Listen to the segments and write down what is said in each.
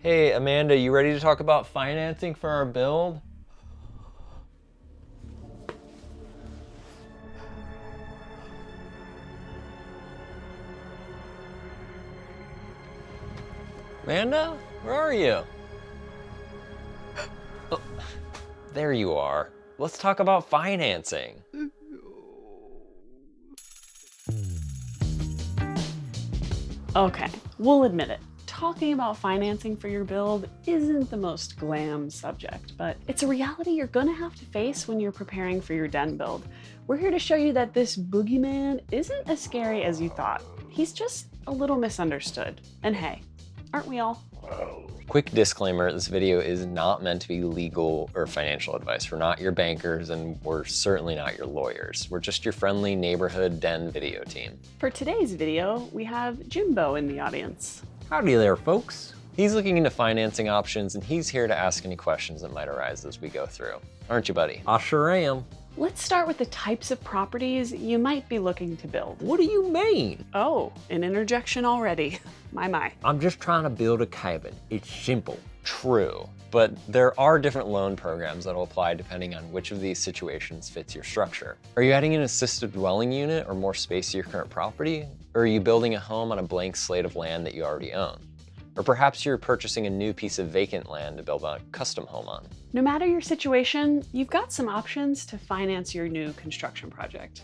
Hey, Amanda, you ready to talk about financing for our build? Amanda, where are you? Oh, there you are. Let's talk about financing. Okay, we'll admit it. Talking about financing for your build isn't the most glam subject, but it's a reality you're gonna have to face when you're preparing for your den build. We're here to show you that this boogeyman isn't as scary as you thought. He's just a little misunderstood. And hey, aren't we all? Quick disclaimer, this video is not meant to be legal or financial advice. We're not your bankers and we're certainly not your lawyers. We're just your friendly neighborhood den video team. For today's video, we have Jimbo in the audience. Howdy there, folks. He's looking into financing options and he's here to ask any questions that might arise as we go through. Aren't you, buddy? I sure am. Let's start with the types of properties you might be looking to build. What do you mean? Oh, an interjection already. My. I'm just trying to build a cabin. It's simple. True, but there are different loan programs that will apply depending on which of these situations fits your structure. Are you adding an assisted dwelling unit or more space to your current property? Or are you building a home on a blank slate of land that you already own? Or perhaps you're purchasing a new piece of vacant land to build a custom home on. No matter your situation, you've got some options to finance your new construction project.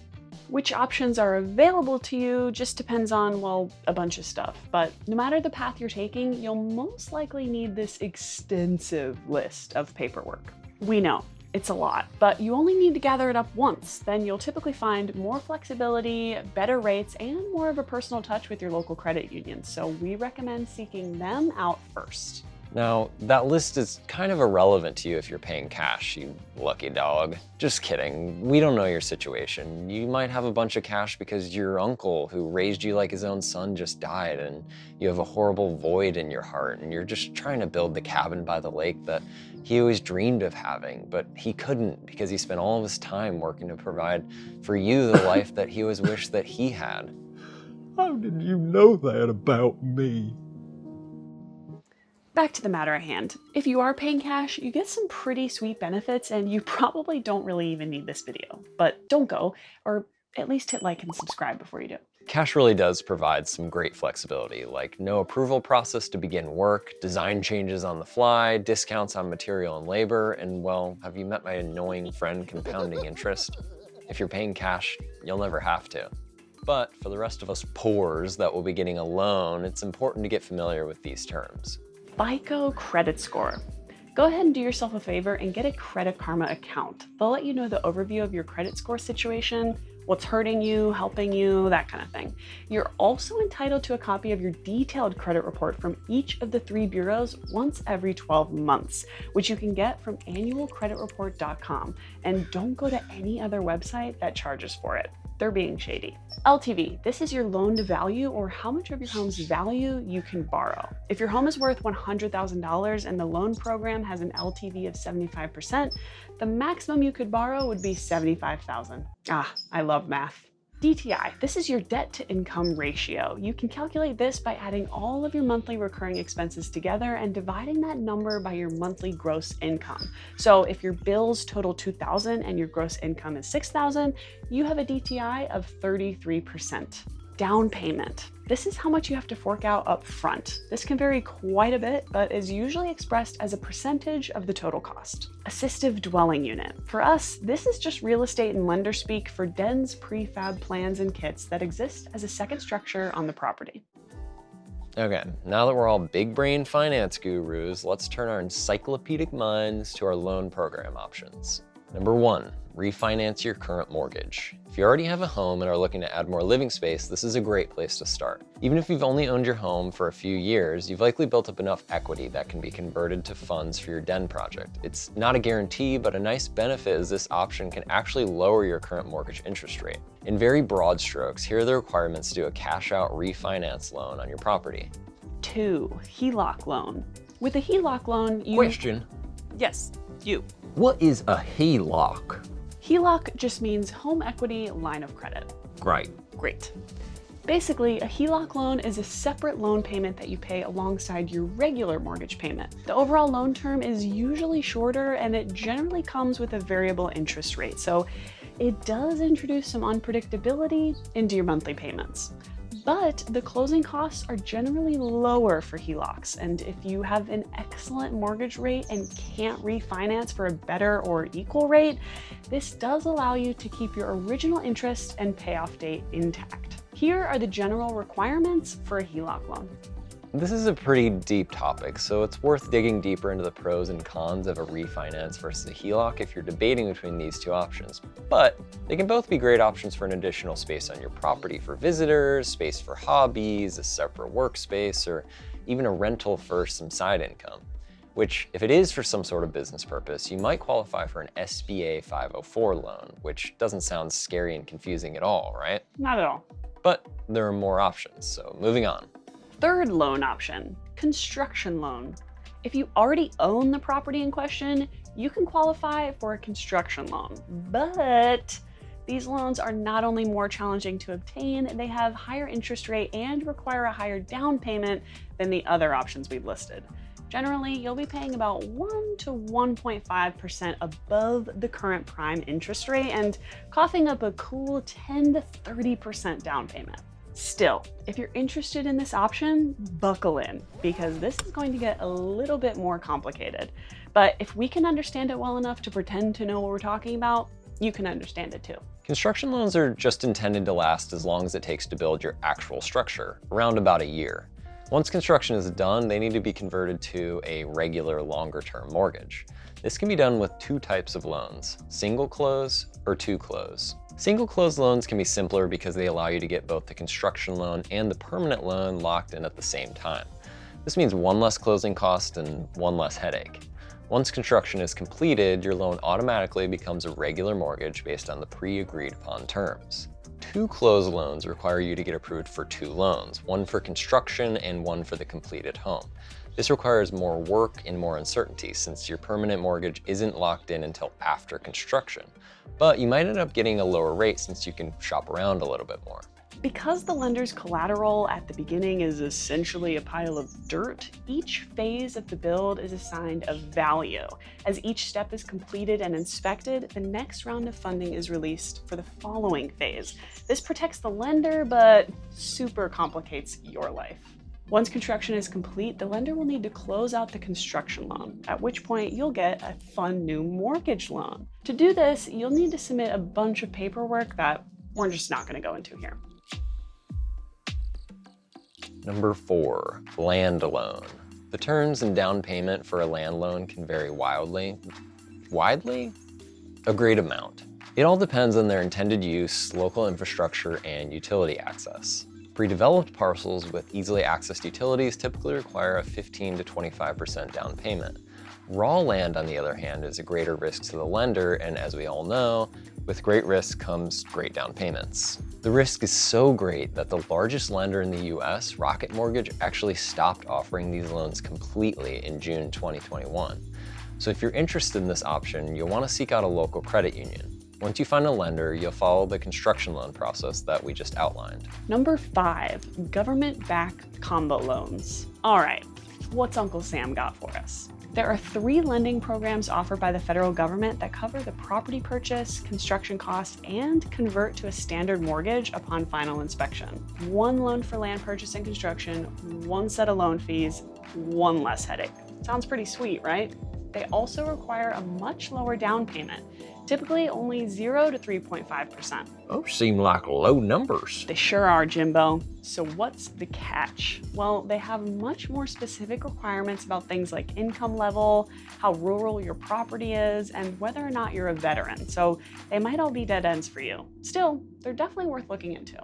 Which options are available to you just depends on, well, a bunch of stuff. But no matter the path you're taking, you'll most likely need this extensive list of paperwork. We know, it's a lot, but you only need to gather it up once. Then you'll typically find more flexibility, better rates, and more of a personal touch with your local credit union. So we recommend seeking them out first. Now, that list is kind of irrelevant to you if you're paying cash, you lucky dog. Just kidding, we don't know your situation. You might have a bunch of cash because your uncle who raised you like his own son just died and you have a horrible void in your heart and you're just trying to build the cabin by the lake that he always dreamed of having, but he couldn't because he spent all of his time working to provide for you the life that he always wished that he had. How did you know that about me? Back to the matter at hand. If you are paying cash, you get some pretty sweet benefits and you probably don't really even need this video. But don't go, or at least hit like and subscribe before you do. Cash really does provide some great flexibility, like no approval process to begin work, design changes on the fly, discounts on material and labor, and well, have you met my annoying friend compounding interest? If you're paying cash, you'll never have to. But for the rest of us poors that will be getting a loan, it's important to get familiar with these terms. FICO credit score. Go ahead and do yourself a favor and get a Credit Karma account. They'll let you know the overview of your credit score situation, what's hurting you, helping you, that kind of thing. You're also entitled to a copy of your detailed credit report from each of the 3 bureaus once every 12 months, which you can get from annualcreditreport.com. And don't go to any other website that charges for it. They're being shady. LTV, this is your loan to value, or how much of your home's value you can borrow. If your home is worth $100,000 and the loan program has an LTV of 75%, the maximum you could borrow would be $75,000. Ah, I love math. DTI, this is your debt to income ratio. You can calculate this by adding all of your monthly recurring expenses together and dividing that number by your monthly gross income. So if your bills total $2,000 and your gross income is $6,000, you have a DTI of 33%. Down payment. This is how much you have to fork out up front. This can vary quite a bit, but is usually expressed as a percentage of the total cost. Assistive dwelling unit. For us, this is just real estate and lender speak for dens, prefab plans, and kits that exist as a second structure on the property. Okay, now that we're all big brain finance gurus, let's turn our encyclopedic minds to our loan program options. Number 1, refinance your current mortgage. If you already have a home and are looking to add more living space, this is a great place to start. Even if you've only owned your home for a few years, you've likely built up enough equity that can be converted to funds for your den project. It's not a guarantee, but a nice benefit is this option can actually lower your current mortgage interest rate. In very broad strokes, here are the requirements to do a cash-out refinance loan on your property. 2, HELOC loan. With a HELOC loan, you... Question. Yes, you. What is a HELOC? HELOC just means home equity line of credit. Great. Great. Basically, a HELOC loan is a separate loan payment that you pay alongside your regular mortgage payment. The overall loan term is usually shorter and it generally comes with a variable interest rate, so it does introduce some unpredictability into your monthly payments. But the closing costs are generally lower for HELOCs, and if you have an excellent mortgage rate and can't refinance for a better or equal rate, this does allow you to keep your original interest and payoff date intact. Here are the general requirements for a HELOC loan. This is a pretty deep topic, so it's worth digging deeper into the pros and cons of a refinance versus a HELOC if you're debating between these two options. But they can both be great options for an additional space on your property for visitors, space for hobbies, a separate workspace, or even a rental for some side income. Which, if it is for some sort of business purpose, you might qualify for an SBA 504 loan, which doesn't sound scary and confusing at all, right? Not at all. But there are more options, so moving on. Third loan option, construction loan. If you already own the property in question, you can qualify for a construction loan. But these loans are not only more challenging to obtain, they have higher interest rate and require a higher down payment than the other options we've listed. Generally, you'll be paying about 1 to 1.5% above the current prime interest rate and coughing up a cool 10 to 30% down payment. Still, if you're interested in this option, buckle in, because this is going to get a little bit more complicated. But if we can understand it well enough to pretend to know what we're talking about, you can understand it too. Construction loans are just intended to last as long as it takes to build your actual structure, around about a year. Once construction is done, they need to be converted to a regular longer-term mortgage. This can be done with two types of loans, single close or two close. Single close loans can be simpler because they allow you to get both the construction loan and the permanent loan locked in at the same time. This means one less closing cost and one less headache. Once construction is completed, your loan automatically becomes a regular mortgage based on the pre-agreed upon terms. Two close loans require you to get approved for two loans, one for construction and one for the completed home. This requires more work and more uncertainty since your permanent mortgage isn't locked in until after construction. But you might end up getting a lower rate since you can shop around a little bit more. Because the lender's collateral at the beginning is essentially a pile of dirt, each phase of the build is assigned a value. As each step is completed and inspected, the next round of funding is released for the following phase. This protects the lender, but super complicates your life. Once construction is complete, the lender will need to close out the construction loan, at which point you'll get a fun new mortgage loan. To do this, you'll need to submit a bunch of paperwork that we're just not going to go into here. Number 4, land loan. The terms and down payment for a land loan can vary wildly? A great amount. It all depends on their intended use, local infrastructure, and utility access. Pre-developed parcels with easily accessed utilities typically require a 15 to 25% down payment. Raw land, on the other hand, is a greater risk to the lender, and as we all know, with great risk comes great down payments. The risk is so great that the largest lender in the US, Rocket Mortgage, actually stopped offering these loans completely in June 2021. So if you're interested in this option, you'll want to seek out a local credit union. Once you find a lender, you'll follow the construction loan process that we just outlined. Number 5, government-backed combo loans. All right, what's Uncle Sam got for us? There are 3 lending programs offered by the federal government that cover the property purchase, construction costs, and convert to a standard mortgage upon final inspection. 1 loan for land purchase and construction, 1 set of loan fees, 1 less headache. Sounds pretty sweet, right? They also require a much lower down payment, typically only 0 to 3.5%. Those seem like low numbers. They sure are, Jimbo. So what's the catch? Well, they have much more specific requirements about things like income level, how rural your property is, and whether or not you're a veteran. So they might all be dead ends for you. Still, they're definitely worth looking into.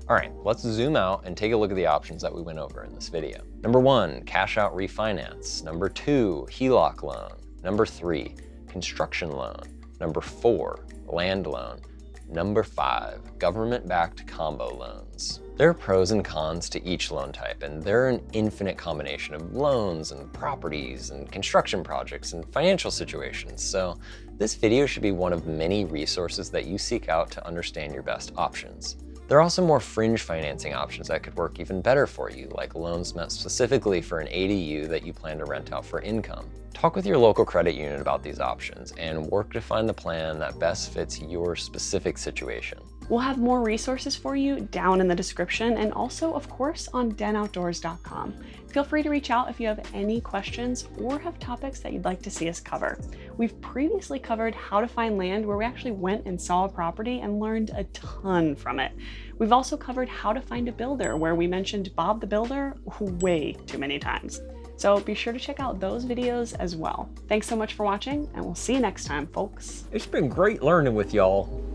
All right, let's zoom out and take a look at the options that we went over in this video. Number 1, cash out refinance. Number 2, HELOC loan. Number 3, construction loan. Number 4, land loan. Number 5, government-backed combo loans. There are pros and cons to each loan type, and there are an infinite combination of loans and properties and construction projects and financial situations, so this video should be one of many resources that you seek out to understand your best options. There are also more fringe financing options that could work even better for you, like loans meant specifically for an ADU that you plan to rent out for income. Talk with your local credit union about these options and work to find the plan that best fits your specific situation. We'll have more resources for you down in the description and also, of course, on denoutdoors.com. Feel free to reach out if you have any questions or have topics that you'd like to see us cover. We've previously covered how to find land where we actually went and saw a property and learned a ton from it. We've also covered how to find a builder where we mentioned Bob the Builder way too many times. So be sure to check out those videos as well. Thanks so much for watching, and we'll see you next time, folks. It's been great learning with y'all.